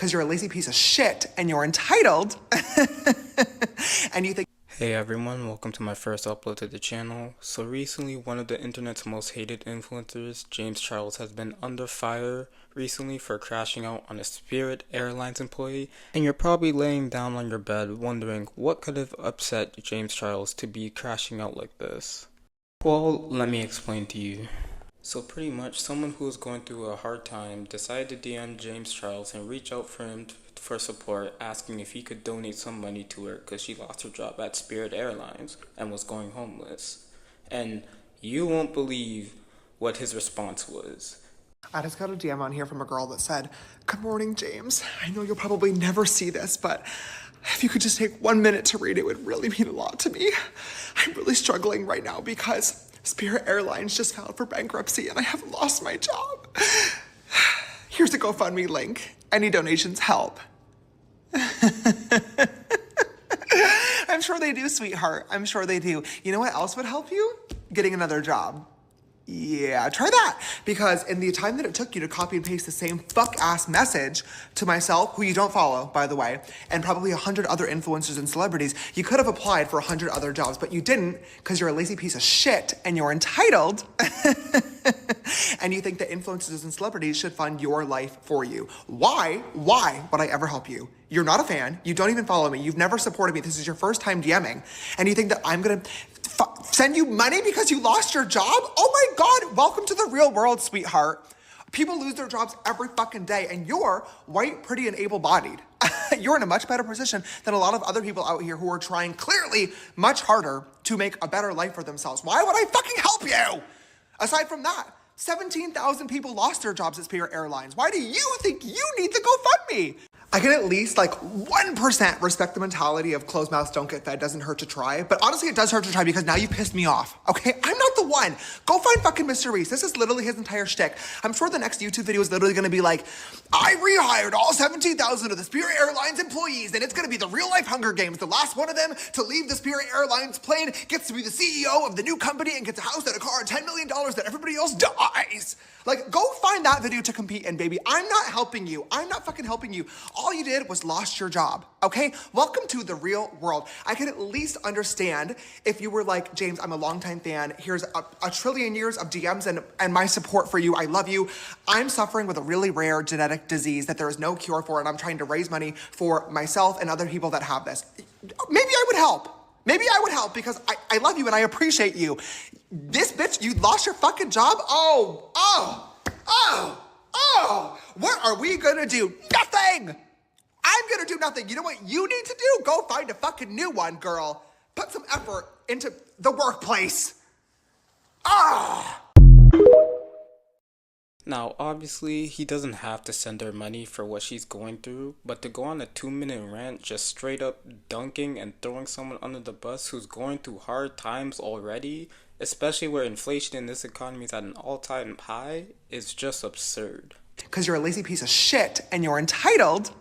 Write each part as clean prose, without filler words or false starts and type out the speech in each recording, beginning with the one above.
because you're a lazy piece of shit and you're entitled and you think. Hey everyone, welcome to my first upload to the channel. So recently, one of the internet's most hated influencers, James Charles, has been under fire recently for crashing out on a Spirit Airlines employee. And you're probably laying down on your bed wondering what could have upset James Charles to be crashing out like this. Well, let me explain to you. So pretty much, someone who was going through a hard time decided to DM James Charles and reach out for him for support, asking if he could donate some money to her because she lost her job at Spirit Airlines and was going homeless. And you won't believe what his response was. I just got a DM on here from a girl that said, "Good morning, James. I know you'll probably never see this, but if you could just take 1 minute to read it, would really mean a lot to me. I'm really struggling right now because Spirit Airlines just filed for bankruptcy and I have lost my job. Here's a GoFundMe link. Any donations help." I'm sure they do, sweetheart. I'm sure they do. You know what else would help you? Getting another job. Yeah, try that. Because in the time that it took you to copy and paste the same fuck-ass message to myself, who you don't follow, by the way, and probably 100 other influencers and celebrities, you could have applied for 100 other jobs, but you didn't because you're a lazy piece of shit and you're entitled and you think that influencers and celebrities should fund your life for you. Why would I ever help you? You're not a fan. You don't even follow me. You've never supported me. This is your first time DMing. And you think that I'm gonna send you money because you lost your job? Oh my God, welcome to the real world, sweetheart. People lose their jobs every fucking day and you're white, pretty, and able-bodied. You're in a much better position than a lot of other people out here who are trying clearly much harder to make a better life for themselves. Why would I fucking help you? Aside from that, 17,000 people lost their jobs at Spirit Airlines. Why do you think you need the GoFundMe? I can at least 1% respect the mentality of closed mouths don't get fed, doesn't hurt to try. But honestly, it does hurt to try because now you pissed me off, okay? I'm not the one. Go find fucking Mr. Reese. This is literally his entire shtick. I'm sure the next YouTube video is literally gonna be like, "I rehired all 17,000 of the Spirit Airlines employees and it's gonna be the real life Hunger Games. The last one of them to leave the Spirit Airlines plane gets to be the CEO of the new company and gets a house and a car and $10 million that everybody else dies." Go find that video to compete in, baby. I'm not helping you. I'm not fucking helping you. All you did was lost your job, okay? Welcome to the real world. I can at least understand if you were like, "James, I'm a longtime fan. Here's a trillion years of DMs and my support for you. I love you. I'm suffering with a really rare genetic disease that there is no cure for, and I'm trying to raise money for myself and other people that have this." Maybe I would help. Maybe I would help because I love you and I appreciate you. This bitch, you lost your fucking job? What are we gonna do? Nothing! I'm gonna do nothing. You know what you need to do? Go find a fucking new one, girl. Put some effort into the workplace. Now, obviously, he doesn't have to send her money for what she's going through, but to go on a 2-minute rant just straight up dunking and throwing someone under the bus who's going through hard times already, especially where inflation in this economy is at an all-time high, is just absurd. Because you're a lazy piece of shit and you're entitled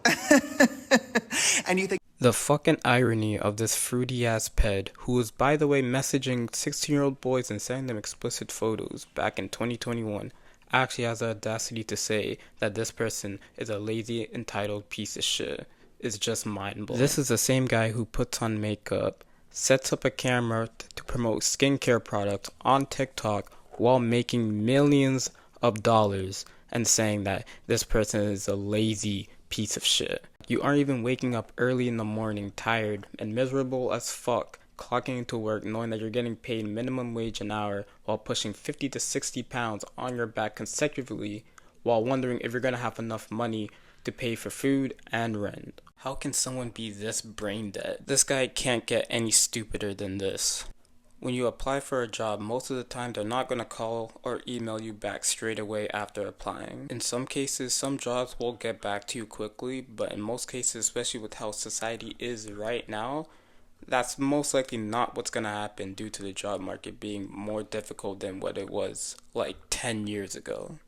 and you think. The fucking irony of this fruity-ass ped, who was, by the way, messaging 16-year-old boys and sending them explicit photos back in 2021, actually has the audacity to say that this person is a lazy, entitled piece of shit is just mind-blowing. This is the same guy who puts on makeup, sets up a camera to promote skincare products on TikTok while making millions of dollars and saying that this person is a lazy piece of shit. You aren't even waking up early in the morning tired and miserable as fuck, clocking into work knowing that you're getting paid minimum wage an hour while pushing 50 to 60 pounds on your back consecutively while wondering if you're gonna have enough money to pay for food and rent. How can someone be this brain dead? This guy can't get any stupider than this. When you apply for a job, most of the time they're not gonna call or email you back straight away after applying. In some cases, some jobs will get back to you quickly, but in most cases, especially with how society is right now, that's most likely not what's gonna happen due to the job market being more difficult than what it was like 10 years ago.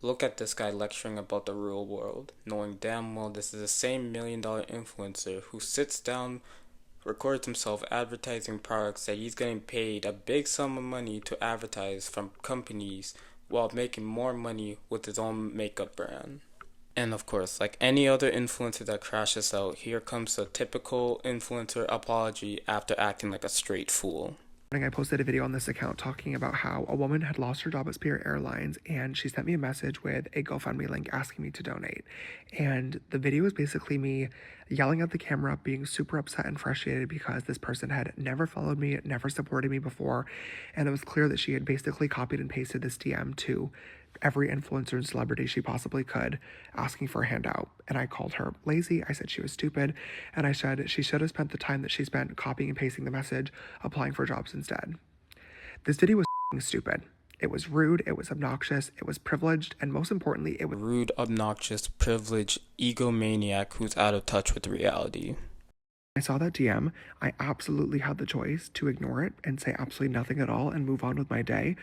Look at this guy lecturing about the real world, knowing damn well this is the same $1 million influencer who sits down, records himself advertising products that he's getting paid a big sum of money to advertise from companies while making more money with his own makeup brand. And of course, like any other influencer that crashes out, here comes a typical influencer apology after acting like a straight fool. I posted a video on this account talking about how a woman had lost her job at Spirit Airlines, and she sent me a message with a GoFundMe link asking me to donate. And the video is basically me yelling at the camera, being super upset and frustrated because this person had never followed me, never supported me before, and it was clear that she had basically copied and pasted this DM to every influencer and celebrity she possibly could, asking for a handout. And I called her lazy. I said she was stupid. And I said she should have spent the time that she spent copying and pasting the message applying for jobs instead. This video was stupid. It was rude, it was obnoxious, it was privileged, and most importantly, it was rude, obnoxious, privileged, egomaniac who's out of touch with reality. I saw that DM, I absolutely had the choice to ignore it and say absolutely nothing at all and move on with my day.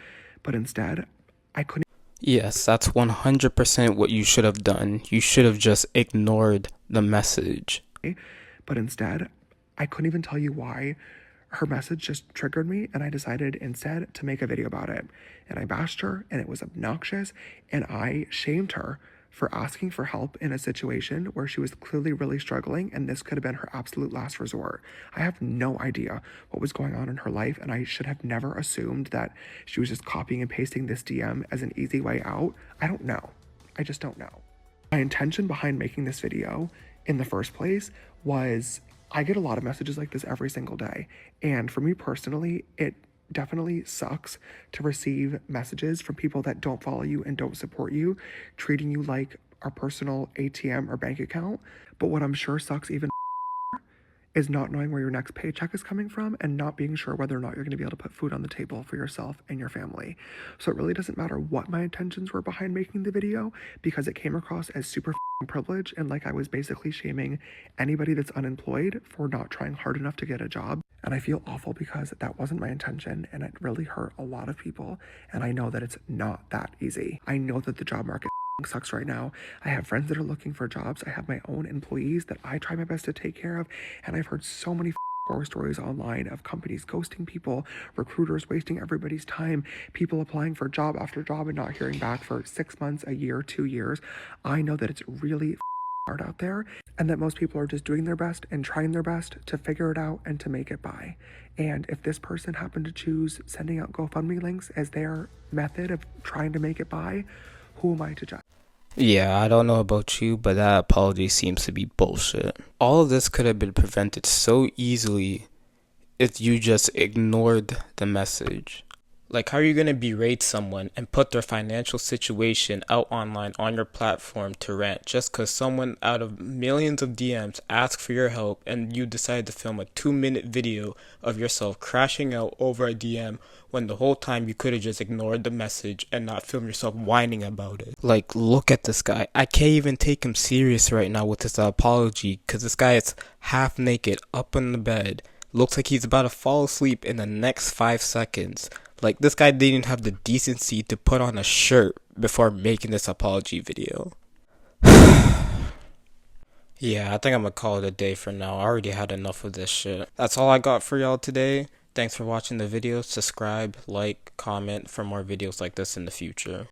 But instead, I couldn't. Yes, that's 100% what you should have done. You should have just ignored the message. But instead, I couldn't even tell you why. Her message just triggered me, and I decided instead to make a video about it. And I bashed her, and it was obnoxious, and I shamed her for asking for help in a situation where she was clearly really struggling, and this could have been her absolute last resort. I have no idea what was going on in her life, and I should have never assumed that she was just copying and pasting this DM as an easy way out. I don't know. I just don't know. My intention behind making this video in the first place was I get a lot of messages like this every single day. And for me personally, it definitely sucks to receive messages from people that don't follow you and don't support you, treating you like our personal ATM or bank account. But what I'm sure sucks even is not knowing where your next paycheck is coming from and not being sure whether or not you're going to be able to put food on the table for yourself and your family. So it really doesn't matter what my intentions were behind making the video, because it came across as super privileged and like I was basically shaming anybody that's unemployed for not trying hard enough to get a job. And I feel awful because that wasn't my intention, and it really hurt a lot of people. And I know that it's not that easy. I know that the job market sucks right now. I have friends that are looking for jobs. I have my own employees that I try my best to take care of. And I've heard so many horror stories online of companies ghosting people, recruiters wasting everybody's time, people applying for job after job and not hearing back for 6 months, a year, 2 years. I know that it's really hard out there, and that most people are just doing their best and trying their best to figure it out and to make it by. And if this person happened to choose sending out GoFundMe links as their method of trying to make it by, who am I to judge? Yeah, I don't know about you, but that apology seems to be bullshit. All of this could have been prevented so easily if you just ignored the message. Like, how are you going to berate someone and put their financial situation out online on your platform to rant just because someone out of millions of DMs asked for your help and you decide to film a 2-minute video of yourself crashing out over a DM when the whole time you could have just ignored the message and not film yourself whining about it? Like, look at this guy. I can't even take him serious right now with this apology because this guy is half naked up in the bed. Looks like he's about to fall asleep in the next 5 seconds. Like, this guy didn't have the decency to put on a shirt before making this apology video. Yeah, I think I'm gonna call it a day for now. I already had enough of this shit. That's all I got for y'all today. Thanks for watching the video. Subscribe, like, comment for more videos like this in the future.